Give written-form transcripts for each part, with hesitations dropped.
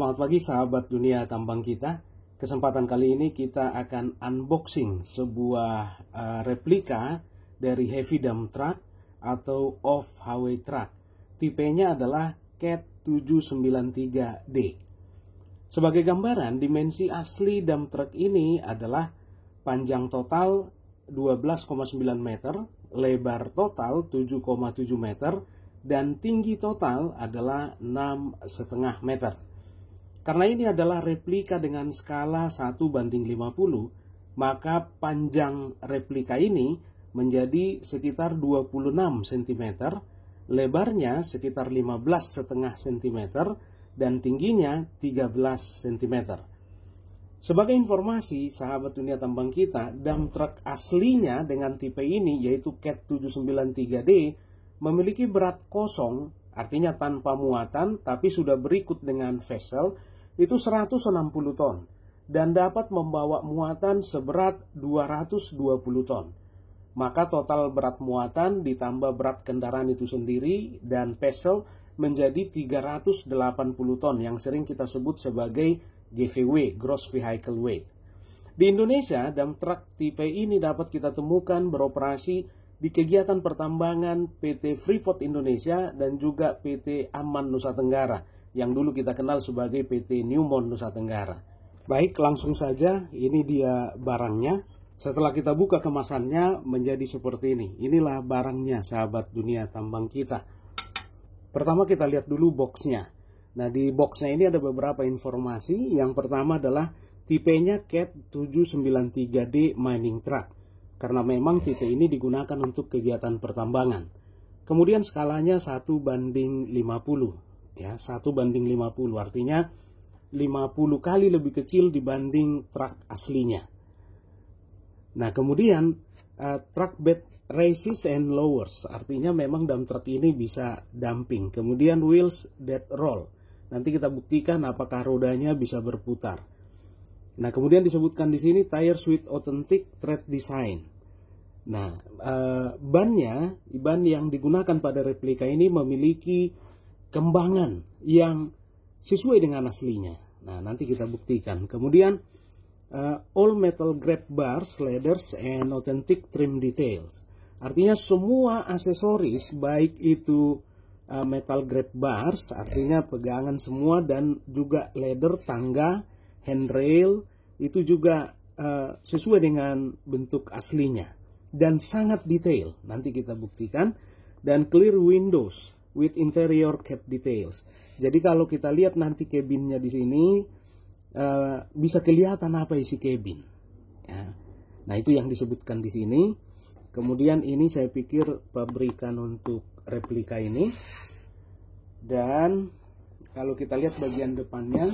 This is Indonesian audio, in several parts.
Selamat pagi sahabat dunia tambang kita. Kesempatan kali ini kita akan unboxing sebuah replika dari heavy dump truck atau off-highway truck. Tipenya adalah CAT 793D. Sebagai gambaran, dimensi asli dump truck ini adalah panjang total 12,9 meter, lebar total 7,7 meter, dan tinggi total adalah 6,5 meter. Karena ini adalah replika dengan skala 1:50, maka panjang replika ini menjadi sekitar 26 cm, lebarnya sekitar 15,5 cm, dan tingginya 13 cm. Sebagai informasi, sahabat dunia tambang kita, dump truck aslinya dengan tipe ini, yaitu CAT 793D, memiliki berat kosong, artinya tanpa muatan, tapi sudah berikut dengan vessel, itu 160 ton, dan dapat membawa muatan seberat 220 ton. Maka total berat muatan ditambah berat kendaraan itu sendiri dan vessel menjadi 380 ton, yang sering kita sebut sebagai GVW, Gross Vehicle Weight. Di Indonesia, dump truck tipe ini dapat kita temukan beroperasi di kegiatan pertambangan PT Freeport Indonesia dan juga PT Aman Nusa Tenggara, yang dulu kita kenal sebagai PT Newmont Nusa Tenggara. Baik, langsung saja, ini dia barangnya. Setelah kita buka kemasannya menjadi seperti ini. Inilah barangnya, sahabat dunia tambang kita. Pertama kita lihat dulu boxnya. Nah, di boxnya ini ada beberapa informasi. Yang pertama adalah tipenya CAT 793D Mining Truck, karena memang tipe ini digunakan untuk kegiatan pertambangan. Kemudian skalanya 1:50, ya, 1:50, artinya 50 kali lebih kecil dibanding truk aslinya. Nah, kemudian truck bed raises and lowers, artinya memang dump truck ini bisa dumping. Kemudian wheels that roll, nanti kita buktikan apakah rodanya bisa berputar. Nah, kemudian disebutkan di sini tires with authentic tread design. Nah, ban yang digunakan pada replika ini memiliki kembangan yang sesuai dengan aslinya. Nah, nanti kita buktikan. Kemudian all metal grab bars, ladders, and authentic trim details. Artinya semua aksesoris, baik itu metal grab bars, artinya pegangan semua, dan juga ladder, tangga, handrail, itu juga sesuai dengan bentuk aslinya dan sangat detail. Nanti kita buktikan. Dan clear windows with interior cap details. Jadi kalau kita lihat nanti cabinnya di sini, bisa kelihatan apa isi cabin. Ya. Nah, itu yang disebutkan di sini. Kemudian ini saya pikir pabrikan untuk replika ini. Dan kalau kita lihat bagian depannya,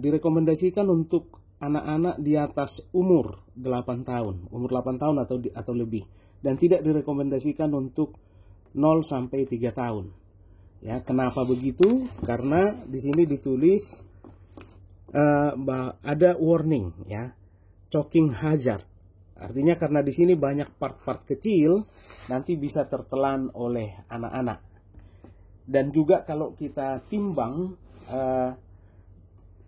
direkomendasikan untuk anak-anak di atas umur 8 tahun, umur 8 tahun atau lebih, dan tidak direkomendasikan untuk 0 sampai 3 tahun. Ya, kenapa begitu? Karena di sini ditulis ada warning, ya, choking hazard. Artinya karena di sini banyak part-part kecil, nanti bisa tertelan oleh anak-anak. Dan juga kalau kita timbang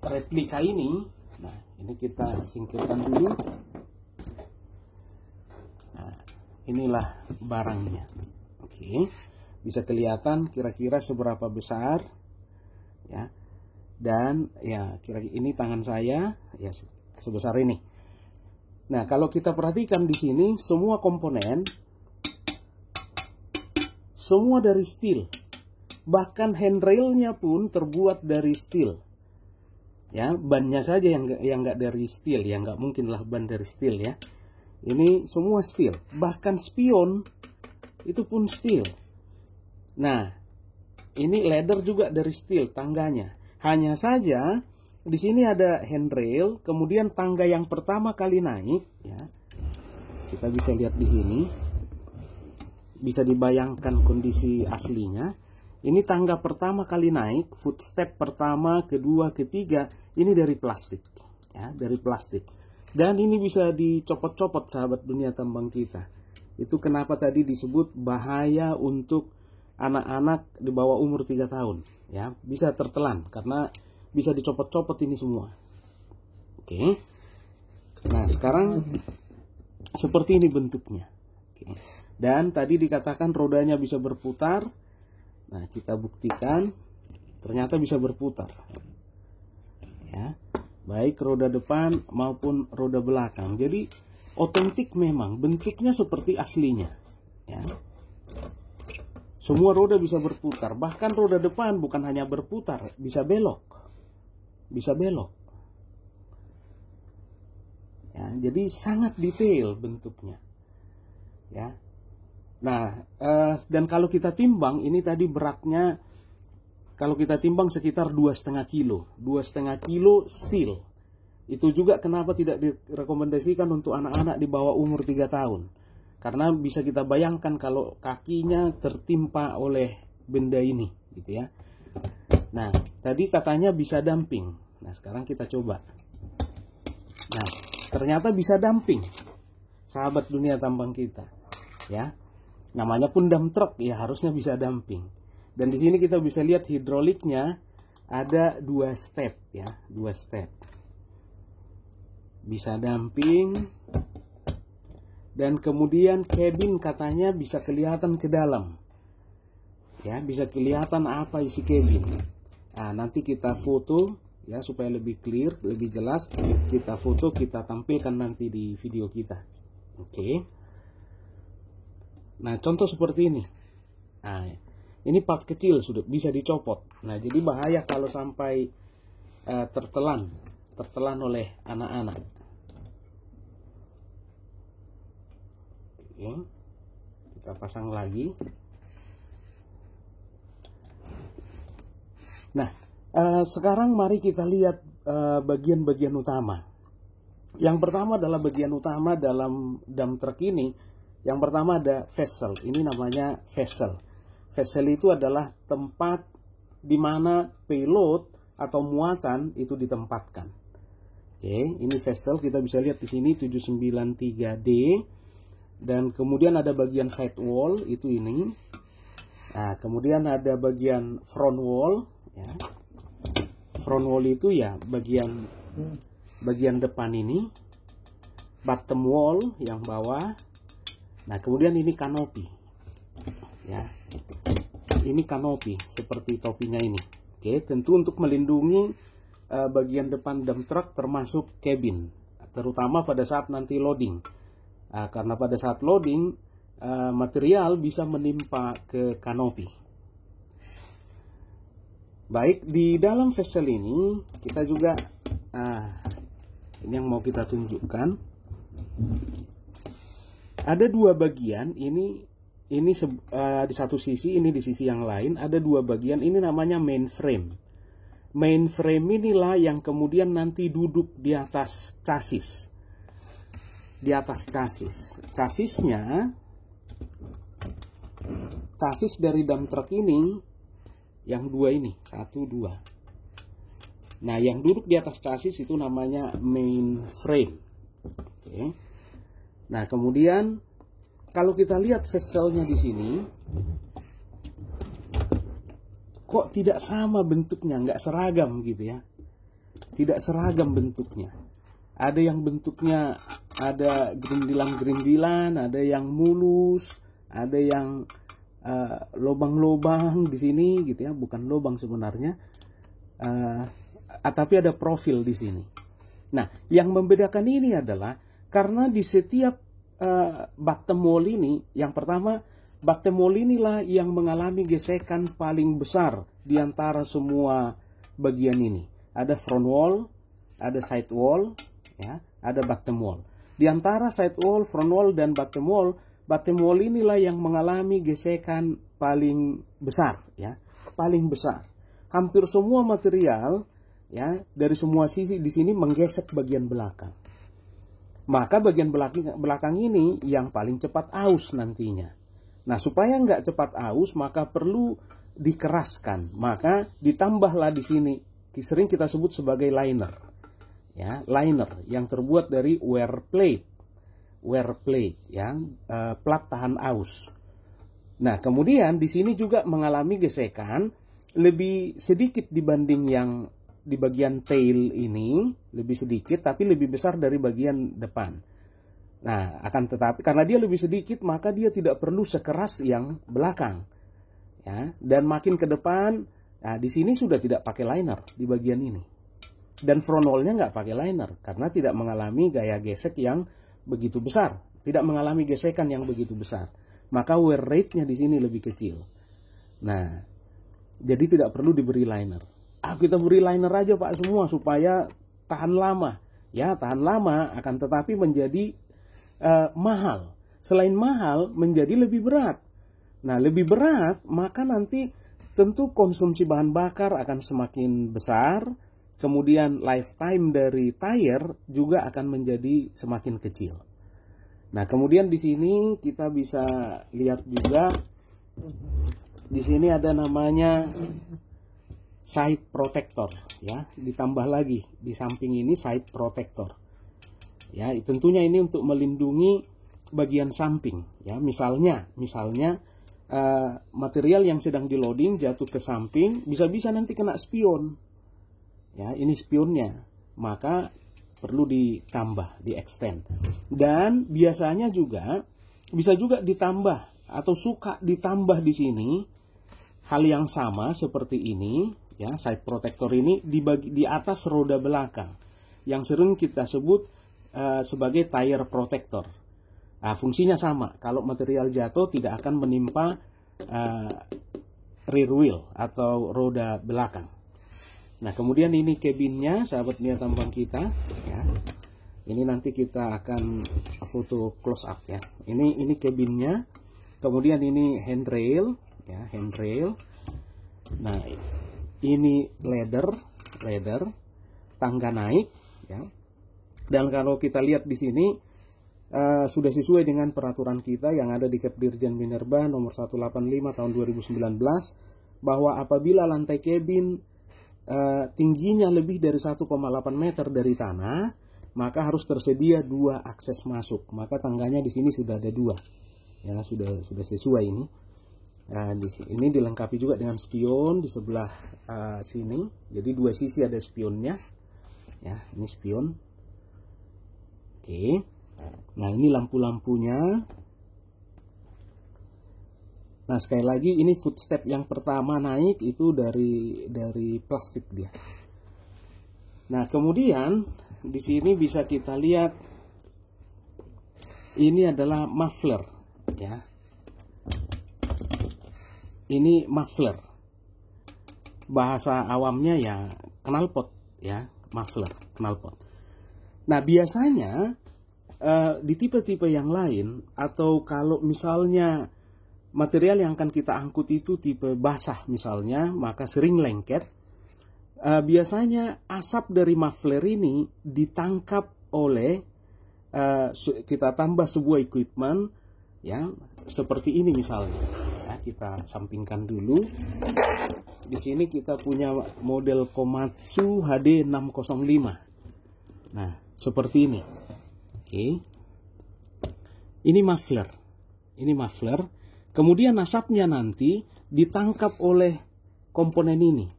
replika ini, nah ini kita singkirkan dulu. Nah, inilah barangnya. Oke, bisa kelihatan kira-kira seberapa besar, ya. Dan ya, kira-kira ini tangan saya, ya, sebesar ini. Nah, kalau kita perhatikan di sini, semua komponen semua dari steel. Bahkan handrailnya pun terbuat dari steel. Ya, bannya saja yang nggak dari steel, yang nggak mungkin lah ban dari steel, ya. Ini semua steel. Bahkan spion itu pun steel. Nah, ini ladder juga dari steel, tangganya. Hanya saja di sini ada handrail, kemudian tangga yang pertama kali naik, ya. Kita bisa lihat di sini. Bisa dibayangkan kondisi aslinya. Ini tangga pertama kali naik, footstep pertama, kedua, ketiga, ini dari plastik, ya, dari plastik. Dan ini bisa dicopot-copot, sahabat dunia tambang kita. Itu kenapa tadi disebut bahaya untuk anak-anak di bawah umur 3 tahun. Ya, bisa tertelan karena bisa dicopot-copot ini semua. Oke. Nah, sekarang seperti ini bentuknya. Oke. Dan tadi dikatakan rodanya bisa berputar. Nah, kita buktikan ternyata bisa berputar. Ya. Baik roda depan maupun roda belakang. Jadi otentik memang, bentuknya seperti aslinya. Ya. Semua roda bisa berputar, bahkan roda depan bukan hanya berputar, bisa belok. Bisa belok. Ya, jadi sangat detail bentuknya. Ya. Nah, dan kalau kita timbang, ini tadi beratnya, kalau kita timbang sekitar 2,5 kilo. 2,5 kilo steel. Itu juga kenapa tidak direkomendasikan untuk anak-anak di bawah umur 3 tahun. Karena bisa kita bayangkan kalau kakinya tertimpa oleh benda ini, gitu ya. Nah, tadi katanya bisa dumping. Nah, sekarang kita coba. Nah, ternyata bisa dumping. Sahabat dunia tambang kita, ya. Namanya pun dump truck, ya harusnya bisa dumping. Dan di sini kita bisa lihat hidroliknya ada 2 step, ya, 2 step. Bisa dumping. Dan kemudian cabin katanya bisa kelihatan ke dalam. Ya, bisa kelihatan apa isi cabin. Nah, nanti kita foto ya supaya lebih clear, lebih jelas. Kita foto, kita tampilkan nanti di video kita. Oke. Nah, contoh seperti ini. Nah, ini part kecil sudah bisa dicopot. Nah, jadi bahaya kalau sampai tertelan oleh anak-anak. Oke, kita pasang lagi. Nah, sekarang mari kita lihat bagian-bagian utama. Yang pertama adalah bagian utama dalam dump truck ini. Yang pertama ada vessel. Ini namanya vessel. Vessel itu adalah tempat di mana payload atau muatan itu ditempatkan. Oke, ini vessel kita bisa lihat di sini 793D. Dan kemudian ada bagian side wall, itu ini. Nah, kemudian ada bagian front wall. Ya. Front wall itu ya bagian depan ini. Bottom wall yang bawah. Nah, kemudian ini kanopi. Ya. Ini kanopi, seperti topinya ini. Oke, tentu untuk melindungi bagian depan dump truck termasuk cabin. Terutama pada saat nanti loading. Karena pada saat loading material bisa menimpa ke kanopi. Baik, di dalam vessel ini kita juga ini yang mau kita tunjukkan. Ada 2 bagian, ini di satu sisi, ini di sisi yang lain. Ada 2 bagian, ini namanya mainframe. Mainframe inilah yang kemudian nanti duduk di atas chassis. Di atas chassis. Chassis dari dump truck ini yang 2 ini, 1, 2. Nah, yang duduk di atas chassis itu namanya mainframe. Oke. Nah, kemudian kalau kita lihat vesselnya di sini, kok tidak sama bentuknya, nggak seragam gitu ya. Tidak seragam bentuknya. Ada yang bentuknya ada gerindilan-gerindilan, ada yang mulus, ada yang lubang-lubang di sini gitu ya, bukan lubang sebenarnya, tapi ada profil di sini. Nah, yang membedakan ini adalah karena di setiap bottom wall ini, yang pertama bottom wall inilah yang mengalami gesekan paling besar di antara semua bagian ini. Ada front wall, ada side wall. Ya, ada bottom wall. Di antara side wall, front wall, dan bottom wall inilah yang mengalami gesekan paling besar, ya, paling besar. Hampir semua material, ya, dari semua sisi di sini menggesek bagian belakang. Maka bagian belakang ini yang paling cepat aus nantinya. Nah, supaya nggak cepat aus, maka perlu dikeraskan. Maka ditambahlah di sini, sering kita sebut sebagai liner. Ya, liner yang terbuat dari wear plate. wear plate, ya, plat tahan aus. Nah, kemudian di sini juga mengalami gesekan lebih sedikit dibanding yang di bagian tail ini, lebih sedikit tapi lebih besar dari bagian depan. Nah, akan tetapi karena dia lebih sedikit maka dia tidak perlu sekeras yang belakang. Ya, dan makin ke depan, nah di sini sudah tidak pakai liner di bagian ini. Dan front wall-nya nggak pakai liner karena tidak mengalami gaya gesek yang begitu besar, tidak mengalami gesekan yang begitu besar. Maka wear rate-nya di sini lebih kecil. Nah, jadi tidak perlu diberi liner. Kita beri liner aja Pak semua supaya tahan lama. Ya, tahan lama akan tetapi menjadi mahal. Selain mahal, menjadi lebih berat. Nah, lebih berat, maka nanti tentu konsumsi bahan bakar akan semakin besar. Kemudian lifetime dari tire juga akan menjadi semakin kecil. Nah, kemudian di sini kita bisa lihat juga, di sini ada namanya side protector, ya. Ditambah lagi di samping ini side protector. Ya, tentunya ini untuk melindungi bagian samping, ya. Misalnya material yang sedang di loading jatuh ke samping, bisa-bisa nanti kena spion. Ya, ini spionnya, maka perlu ditambah, di extend. Dan biasanya juga bisa juga ditambah atau suka ditambah di sini hal yang sama seperti ini, ya, side protector ini di atas roda belakang yang sering kita sebut sebagai tire protector. Nah, fungsinya sama. Kalau material jatuh tidak akan menimpa rear wheel atau roda belakang. Nah, kemudian ini cabinnya, sahabat Nia tambang kita, ya. Ini nanti kita akan foto close up, ya. Ini cabinnya. Kemudian ini handrail, ya, handrail. Nah, ini ladder, tangga naik, ya. Dan kalau kita lihat di sini sudah sesuai dengan peraturan kita yang ada di Kep Dirjen Minerba nomor 185 tahun 2019 bahwa apabila lantai cabin tingginya lebih dari 1,8 meter dari tanah, maka harus tersedia 2 akses masuk. Maka tangganya di sini sudah ada 2, ya, sudah sesuai ini. Nah, di sini dilengkapi juga dengan spion di sebelah sini. Jadi 2 sisi ada spionnya, ya. Ini spion. Oke. Nah, ini lampu-lampunya. Nah, sekali lagi ini footstep yang pertama naik itu dari plastik dia. Nah, kemudian di sini bisa kita lihat ini adalah muffler, ya. Ini muffler. Bahasa awamnya ya knalpot, ya, muffler, knalpot. Nah, biasanya di tipe-tipe yang lain atau kalau misalnya material yang akan kita angkut itu tipe basah misalnya, maka sering lengket. Biasanya asap dari muffler ini ditangkap oleh kita tambah sebuah equipment, ya, seperti ini misalnya. Ya, kita sampingkan dulu. Di sini kita punya model Komatsu HD 605. Nah, seperti ini. Oke. Ini muffler. Ini muffler. Kemudian asapnya nanti ditangkap oleh komponen ini.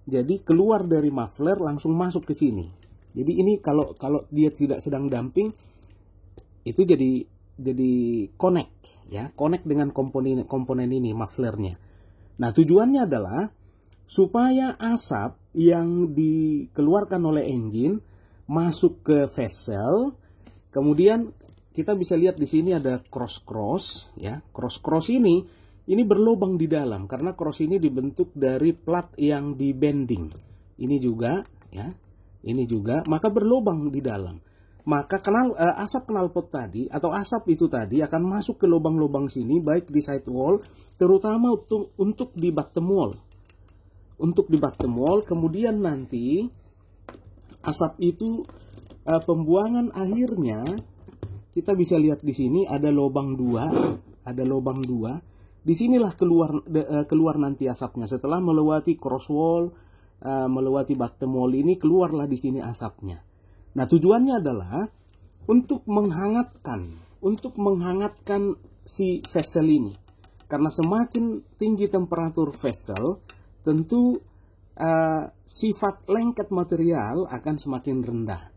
Jadi keluar dari muffler langsung masuk ke sini. Jadi ini kalau dia tidak sedang damping itu jadi connect, ya, connect dengan komponen ini mufflernya. Nah, tujuannya adalah supaya asap yang dikeluarkan oleh engine masuk ke vessel. Kemudian kita bisa lihat di sini ada cross, ya. Cross ini berlubang di dalam karena cross ini dibentuk dari plat yang di bending. Ini juga, ya. Ini juga, maka berlubang di dalam. Maka asap knalpot tadi atau asap itu tadi akan masuk ke lubang-lubang sini baik di side wall, terutama untuk di bottom wall. Untuk di bottom wall, kemudian nanti asap itu pembuangan akhirnya kita bisa lihat di sini ada lubang 2, Disinilah keluar nanti asapnya setelah melewati cross wall, melewati bottom wall ini keluarlah di sini asapnya. Nah, tujuannya adalah untuk menghangatkan si vessel ini. Karena semakin tinggi temperatur vessel, tentu sifat lengket material akan semakin rendah,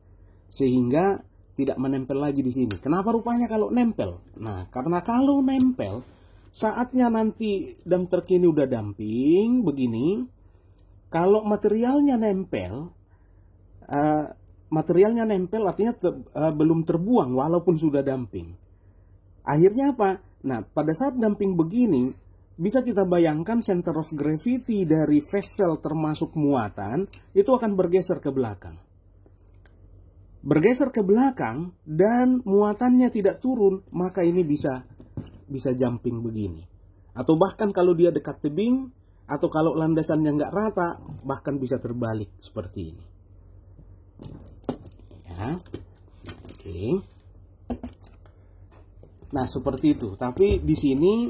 sehingga tidak menempel lagi di sini. Kenapa rupanya kalau nempel? Nah, karena kalau nempel, saatnya nanti dam truk ini udah damping begini, kalau materialnya nempel artinya belum terbuang walaupun sudah damping. Akhirnya apa? Nah, pada saat damping begini, bisa kita bayangkan center of gravity dari vessel termasuk muatan itu akan bergeser ke belakang. Bergeser ke belakang dan muatannya tidak turun, maka ini bisa jumping begini. Atau bahkan kalau dia dekat tebing, atau kalau landasannya nggak rata, bahkan bisa terbalik seperti ini. Ya, oke. Nah, seperti itu. Tapi di sini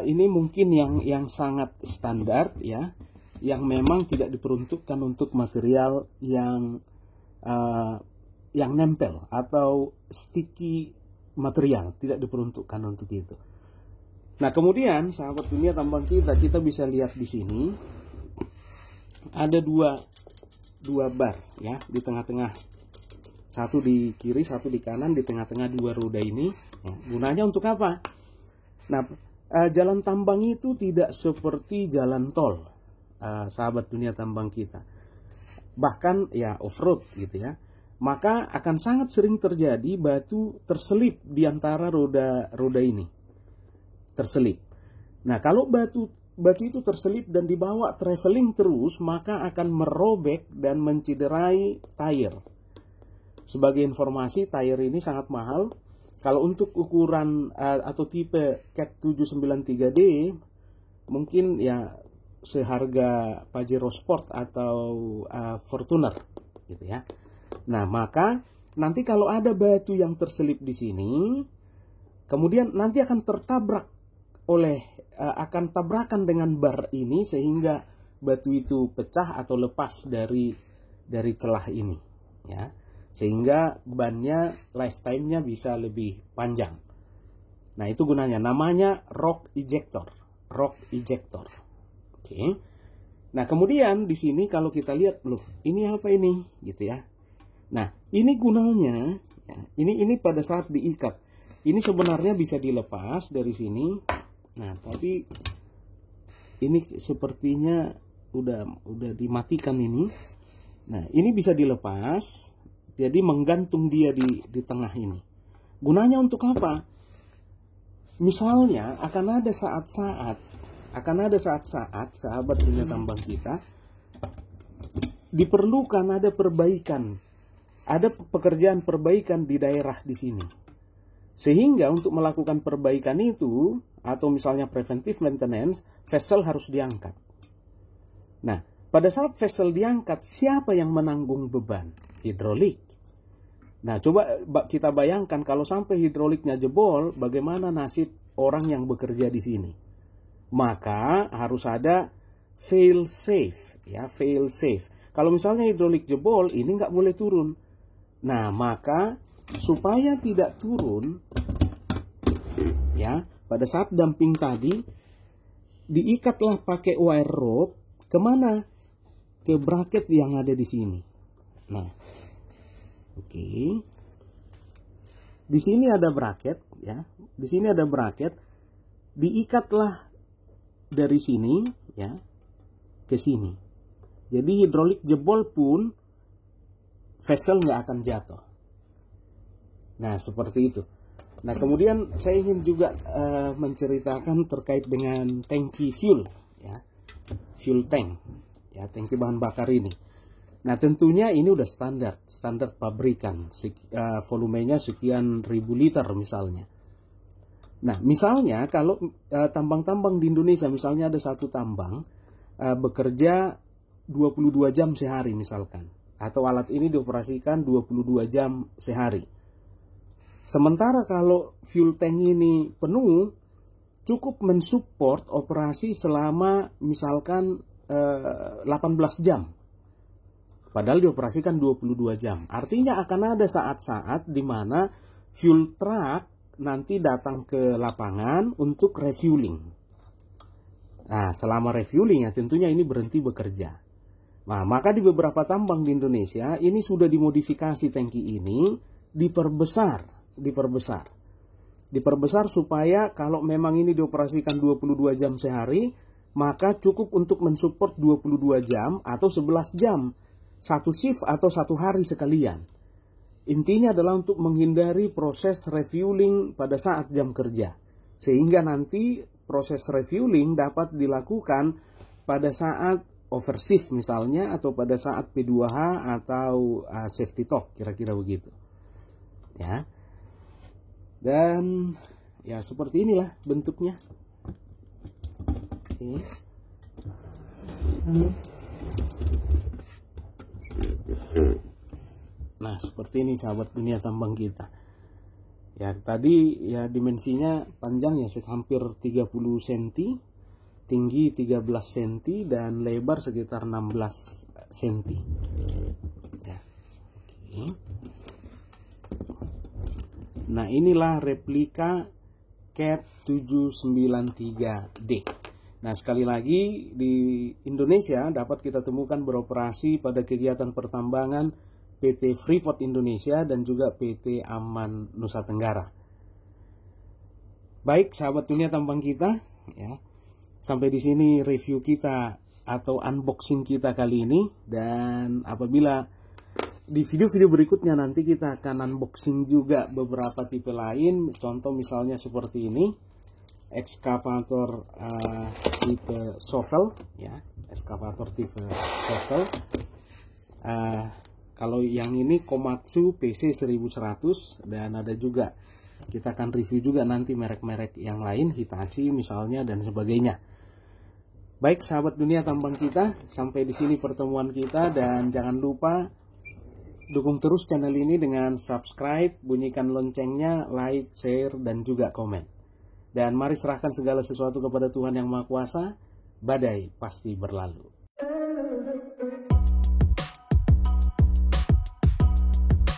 ini mungkin yang sangat standar ya, yang memang tidak diperuntukkan untuk material yang nempel atau sticky material, tidak diperuntukkan untuk itu. Nah, kemudian sahabat dunia tambang kita bisa lihat di sini ada dua bar ya di tengah-tengah, satu di kiri, satu di kanan, di tengah-tengah dua roda ini. Ya, gunanya untuk apa? Nah, jalan tambang itu tidak seperti jalan tol, sahabat dunia tambang kita. Bahkan ya off-road gitu ya. Maka akan sangat sering terjadi batu terselip di antara roda ini. Terselip. Nah, kalau batu itu terselip dan dibawa traveling terus, maka akan merobek dan mencederai tire. Sebagai informasi, tire ini sangat mahal. Kalau untuk ukuran atau tipe CAT 793D, mungkin ya seharga Pajero Sport atau Fortuner gitu ya. Nah, maka nanti kalau ada batu yang terselip di sini, kemudian nanti akan tertabrak akan tabrakan dengan bar ini sehingga batu itu pecah atau lepas dari celah ini ya. Sehingga bannya lifetime-nya bisa lebih panjang. Nah, itu gunanya, namanya rock ejector. Oke. Nah, kemudian di sini kalau kita lihat, loh, ini apa ini gitu ya. Nah, ini gunanya ya, ini pada saat diikat. Ini sebenarnya bisa dilepas dari sini. Nah, tapi ini sepertinya udah dimatikan ini. Nah, ini bisa dilepas. Jadi menggantung dia di tengah ini. Gunanya untuk apa? Misalnya akan ada saat-saat sahabat dunia tambang kita diperlukan ada perbaikan, ada pekerjaan perbaikan di daerah di sini. Sehingga untuk melakukan perbaikan itu atau misalnya preventive maintenance, vessel harus diangkat. Nah, pada saat vessel diangkat, siapa yang menanggung beban? Hidrolik. Nah, coba kita bayangkan kalau sampai hidroliknya jebol, bagaimana nasib orang yang bekerja di sini? Maka harus ada fail safe, ya, fail safe. Kalau misalnya hidrolik jebol, ini nggak boleh turun. Nah, maka supaya tidak turun, ya, pada saat dumping tadi, diikatlah pakai wire rope kemana? Ke bracket yang ada di sini. Nah, oke. Di sini ada bracket ya. Di sini ada bracket. Diikatlah dari sini ya ke sini. Jadi hidrolik jebol pun vessel nggak akan jatuh. Nah, seperti itu. Nah, kemudian saya ingin juga menceritakan terkait dengan tangki fuel ya. Fuel tank ya, tangki bahan bakar ini. Nah, tentunya ini udah standar pabrikan, volumenya sekian ribu liter misalnya. Nah, misalnya kalau tambang-tambang di Indonesia, misalnya ada satu tambang bekerja 22 jam sehari misalkan, atau alat ini dioperasikan 22 jam sehari. Sementara kalau fuel tank ini penuh, cukup mensupport operasi selama misalkan 18 jam. Padahal dioperasikan 22 jam. Artinya akan ada saat-saat di mana fuel truck nanti datang ke lapangan untuk refueling. Nah, selama refueling ya tentunya ini berhenti bekerja. Nah, maka di beberapa tambang di Indonesia ini sudah dimodifikasi tangki ini, diperbesar supaya kalau memang ini dioperasikan 22 jam sehari, maka cukup untuk mensupport 22 jam atau 11 jam. Satu shift atau satu hari sekalian. Intinya adalah untuk menghindari proses refueling pada saat jam kerja. Sehingga nanti proses refueling dapat dilakukan pada saat overshift misalnya, atau pada saat P2H atau safety talk, kira-kira begitu. Ya. Dan ya seperti inilah bentuknya. Oke. Nah, seperti ini sahabat dunia tambang kita. Ya, tadi ya dimensinya panjang ya hampir 30 cm, tinggi 13 cm, dan lebar sekitar 16 cm. Ya. Oke. Nah, inilah replika CAT 793D. Nah, sekali lagi di Indonesia dapat kita temukan beroperasi pada kegiatan pertambangan PT Freeport Indonesia dan juga PT Aman Nusa Tenggara. Baik, sahabat dunia tambang kita, ya. Sampai di sini review kita atau unboxing kita kali ini, dan apabila di video-video berikutnya nanti kita akan unboxing juga beberapa tipe lain, contoh misalnya seperti ini. Ekskavator tipe shovel, ya, ekskavator tipe shovel. Kalau yang ini Komatsu PC 1100, dan ada juga kita akan review juga nanti merek-merek yang lain, Hitachi misalnya dan sebagainya. Baik sahabat dunia tambang kita, sampai di sini pertemuan kita, dan jangan lupa dukung terus channel ini dengan subscribe, bunyikan loncengnya, like, share, dan juga komen. Dan mari serahkan segala sesuatu kepada Tuhan Yang Maha Kuasa, badai pasti berlalu.